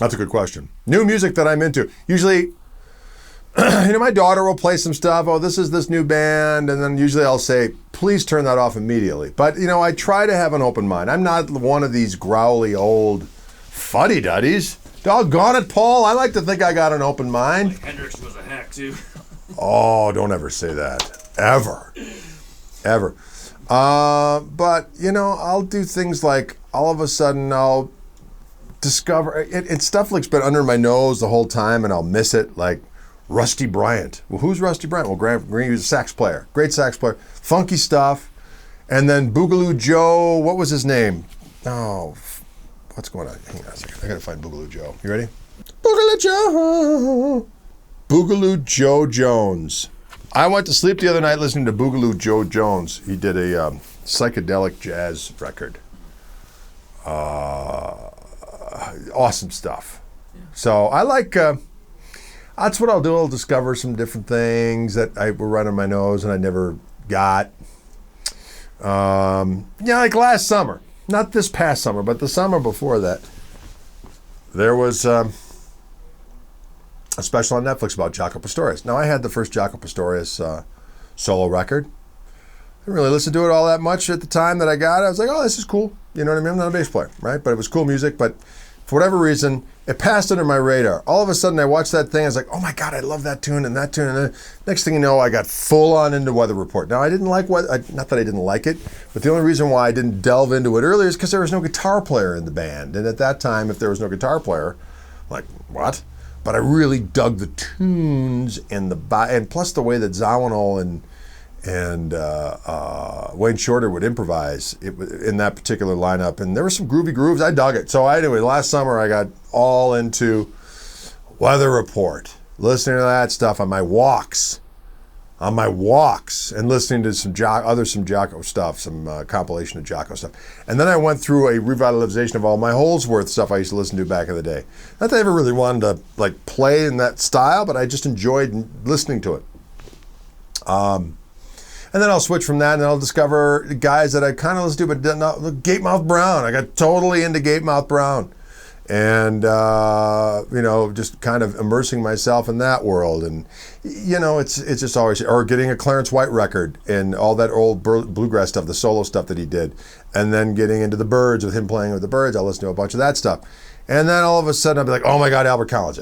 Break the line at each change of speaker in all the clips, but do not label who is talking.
That's a good question. New music that I'm into. Usually, my daughter will play some stuff. Oh, this is this new band. And then usually I'll say, please turn that off immediately. But, I try to have an open mind. I'm not one of these growly old fuddy-duddies. Doggone it, Paul. I like to think I got an open mind.
Like Hendrix was a hack, too.
Oh, don't ever say that. Ever. But, I'll do things like all of a sudden I'll discover, it's stuff like been under my nose the whole time and I'll miss it, like Rusty Bryant. Well, who's Rusty Bryant? Well, Grant Green was a sax player, great sax player, funky stuff. And then Boogaloo Joe, what was his name? Oh, what's going on? Hang on a second, I gotta find Boogaloo Joe. You ready? Boogaloo Joe Jones. I went to sleep the other night listening to Boogaloo Joe Jones. He did a psychedelic jazz record. Awesome stuff. Yeah. So I like, that's what I'll do. I'll discover some different things that were right on my nose and I never got. Like last summer, not this past summer, but the summer before that, there was a special on Netflix about Jaco Pastorius. Now I had the first Jaco Pastorius solo record. I didn't really listen to it all that much at the time that I got it. I was like, oh, this is cool. You know what I mean? I'm not a bass player, right? But it was cool music. But for whatever reason, it passed under my radar. All of a sudden, I watched that thing. I was like, oh my God, I love that tune and that tune. And then next thing you know, I got full on into Weather Report. Now, I didn't like not that I didn't like it, but the only reason why I didn't delve into it earlier is because there was no guitar player in the band. And at that time, if there was no guitar player, I'm like, what? But I really dug the tunes and and plus the way that Zawinul and Wayne Shorter would improvise in that particular lineup, and there were some groovy grooves. I dug it. So anyway, last summer I got all into Weather Report, listening to that stuff on my walks, and listening to some Jaco stuff, some compilation of Jaco stuff. And then I went through a revitalization of all my Holsworth stuff I used to listen to back in the day. Not that I ever really wanted to play in that style, but I just enjoyed listening to it. And then I'll switch from that and I'll discover guys that I kind of listen to, but not Gatemouth Brown. I got totally into Gatemouth Brown. And, just kind of immersing myself in that world. And, it's just always, or getting a Clarence White record and all that old bluegrass stuff, the solo stuff that he did. And then getting into the Byrds with him playing with the Byrds. I'll listen to a bunch of that stuff. And then all of a sudden I'll be like, oh my God, Albert Collins.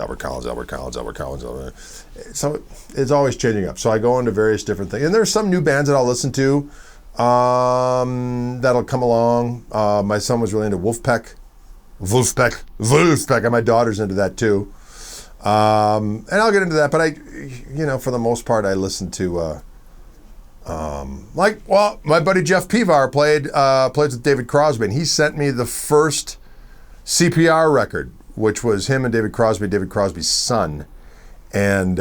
So it's always changing up. So I go into various different things. And there's some new bands that I'll listen to that'll come along. My son was really into Wolfpack, and my daughter's into that too. And I'll get into that, but I, for the most part, I listen to, my buddy Jeff Pivar plays with David Crosby, and he sent me the first CPR record, which was him and David Crosby's son. And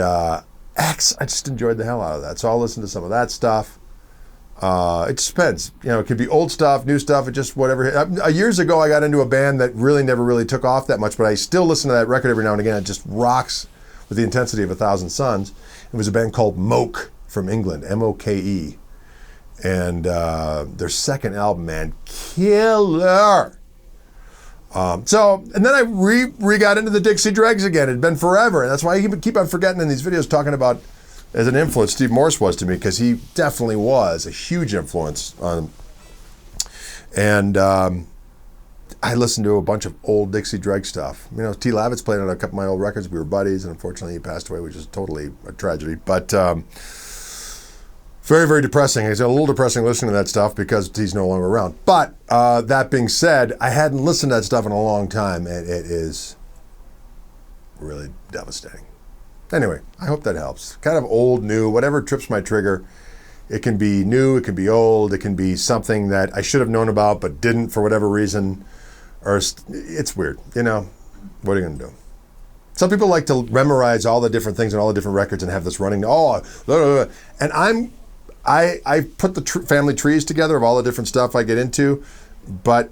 X, I just enjoyed the hell out of that. So I'll listen to some of that stuff. It just depends. It could be old stuff, new stuff, it just whatever. Years ago, I got into a band that never really took off that much, but I still listen to that record every now and again. It just rocks with the intensity of 1,000 Suns. It was a band called Moke from England, M-O-K-E. And their second album, man, killer. And then I got into the Dixie Dregs again. It had been forever, and that's why I keep on forgetting in these videos talking about as an influence Steve Morse was to me, because he definitely was a huge influence on. And I listened to a bunch of old Dixie Dreg stuff. T. Lavitz played on a couple of my old records. We were buddies, and unfortunately he passed away, which is totally a tragedy. But very, very depressing. It's a little depressing listening to that stuff because he's no longer around. But that being said, I hadn't listened to that stuff in a long time, and it is really devastating. Anyway, I hope that helps. Kind of old, new, whatever trips my trigger. It can be new, it can be old, it can be something that I should have known about but didn't for whatever reason. Or it's weird, What are you going to do? Some people like to memorize all the different things and all the different records and have this running. And I put the family trees together of all the different stuff I get into, but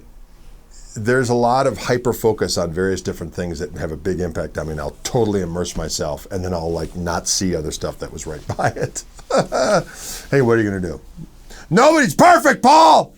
there's a lot of hyper focus on various different things that have a big impact on me, and I'll totally immerse myself, and then I'll not see other stuff that was right by it. Hey, what are you gonna do? Nobody's perfect, Paul!